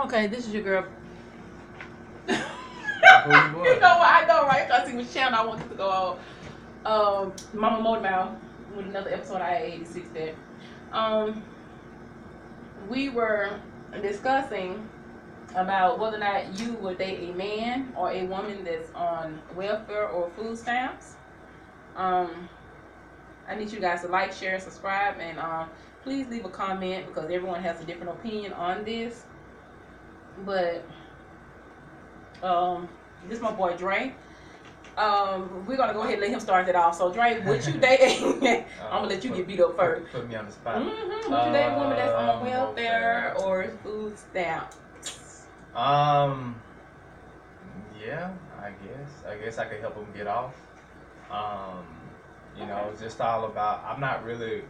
Okay, this is your girl. Who you was? You know what? I know, right? Because he was channel I wanted to go on. Mama Motor Mouth with another episode. I had 86 there. We were discussing about whether or not you would date a man or a woman that's on welfare or food stamps. I need you guys to like, share, subscribe, and please leave a comment because everyone has a different opinion on this. But this is my boy Dre. We're gonna go ahead and let him start it off. So Dre, would you date? I'm gonna let you get beat up first. Put me on the spot. Would you date a woman that's on welfare or food stamps? Yeah, I guess I could help them get off. You know, it's just all about. I'm not really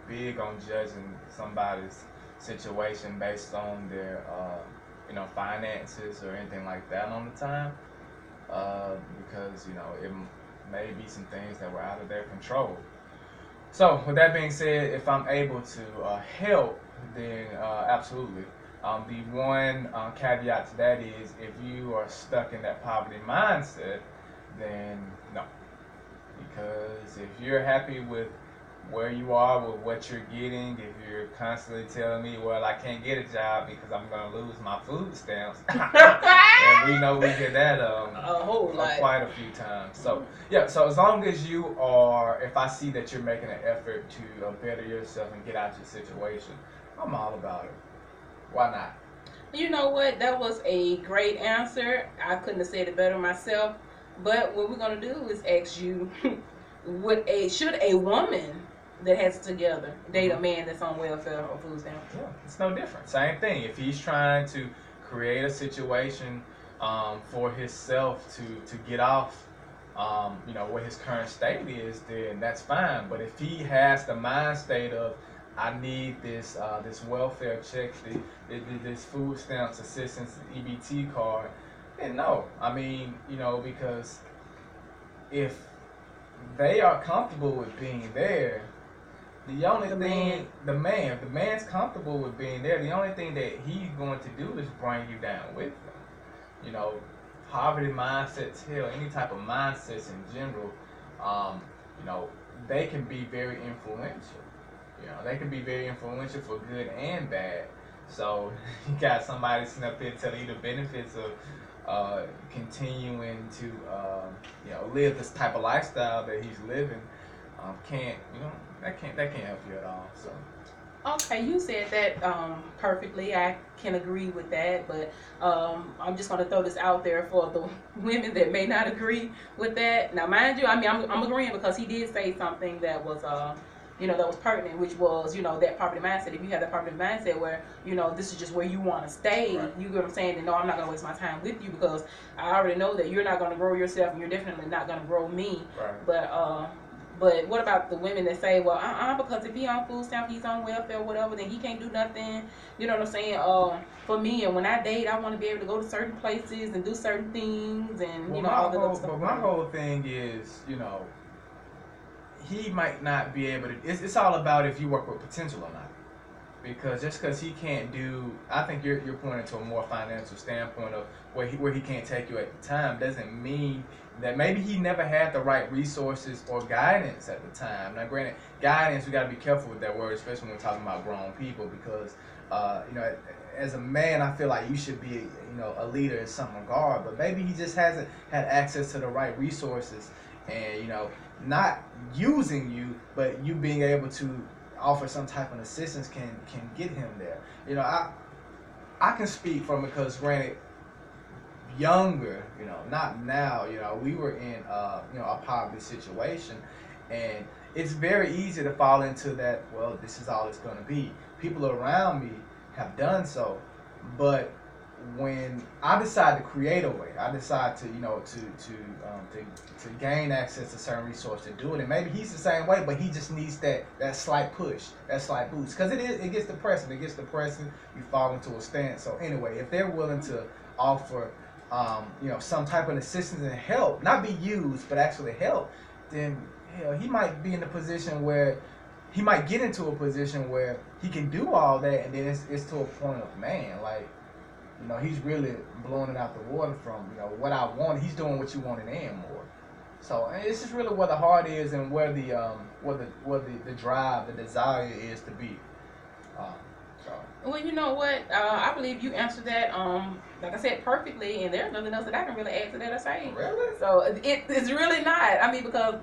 big on judging somebody's situation based on their, you know, finances or anything like that on the time, because you know it may be some things that were out of their control. So, with that being said, if I'm able to help, then absolutely. The one caveat to that is if you are stuck in that poverty mindset, then no. Because if you're happy with where you are, with what you're getting, if you're constantly telling me, well, I can't get a job because I'm going to lose my food stamps, and we know we get that a whole lot. quite a few times. So, yeah, so as long as you are, if I see that you're making an effort to better yourself and get out your situation, I'm all about it. Why not? You know what? That was a great answer. I couldn't have said it better myself. But what we're gonna do is ask you: should a woman that has it together date a man that's on welfare or food stamps? Yeah, it's no different. Same thing. If he's trying to create a situation for himself to get off, you know, what his current state is, then that's fine. But if he has the mind state of I need this welfare check, this food stamps assistance EBT card, then no. I mean, you know, because if they are comfortable with being there, the only thing the man's comfortable with being there. The only thing that he's going to do is bring you down with him. You know, poverty mindsets, hell, any type of mindsets in general, you know, they can be very influential. You know, they can be very influential for good and bad. So you got somebody sitting up there telling you the benefits of continuing to you know, live this type of lifestyle that he's living. Can't, you know, that can't help you at all. So. Okay, you said that perfectly. I can agree with that, but I'm just going to throw this out there for the women that may not agree with that. Now, mind you, I mean, I'm agreeing because he did say something that was, you know, that was pertinent, which was, you know, that poverty mindset. If you have that poverty mindset where, you know, this is just where you want to stay, right. You get what I'm saying? Then no, I'm not going to waste my time with you because I already know that you're not going to grow yourself and you're definitely not going to grow me. Right. But what about the women that say, well, because if he on food stamp, he's on welfare, whatever, then he can't do nothing. You know what I'm saying? For me, and when I date, I want to be able to go to certain places and do certain things, and you know all the other stuff. But my whole thing is, you know, he might not be able to. It's all about if you work with potential or not. Because just because he can't do, I think you're pointing to a more financial standpoint of where he can't take you at the time doesn't mean that maybe he never had the right resources or guidance at the time. Now, granted, guidance, we got to be careful with that word, especially when we're talking about grown people, because you know, as a man, I feel like you should be, you know, a leader in some regard, but maybe he just hasn't had access to the right resources, and you know, not using you, but you being able to offer some type of assistance can get him there. You know, I can speak from it because granted, younger, you know, not now, you know, we were in you know, a poverty situation, and it's very easy to fall into that, well, this is all it's going to be. People around me have done so, but when I decide to create a way, I decide to, you know, to gain access to certain resources to do it. And maybe he's the same way, but he just needs that slight push, that slight boost, because it gets depressing. It gets depressing. You fall into a stance. So anyway, if they're willing to offer, you know, some type of assistance and help, not be used, but actually help, then hell, he might be in a position where he might get into a position where he can do all that, and then it's to a point of, man, like, You know, he's really blowing it out the water from, you know, what I want. He's doing what you wanted and more. So and it's just really where the heart is and where the drive, the desire is to be. So. Well, you know what? I believe you answered that, like I said, perfectly, and there's nothing else that I can really add to that or say. Really? So it's really not. I mean, because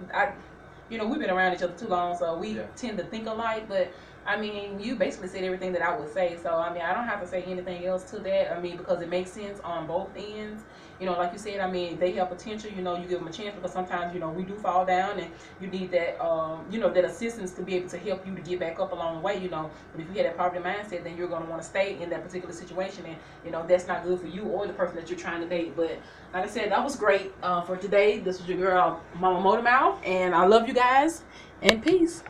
we've been around each other too long, so we tend to think alike. But I mean, you basically said everything that I would say. So I mean, I don't have to say anything else to that. I mean, because it makes sense on both ends. You know, like you said, I mean, they have potential. You know, you give them a chance because sometimes, you know, we do fall down and you need that, that assistance to be able to help you to get back up along the way. You know, but if you have that poverty mindset, then you're going to want to stay in that particular situation, and you know that's not good for you or the person that you're trying to date. But like I said, that was great for today. This was your girl, Mama Motormouth, and I love you guys. And peace.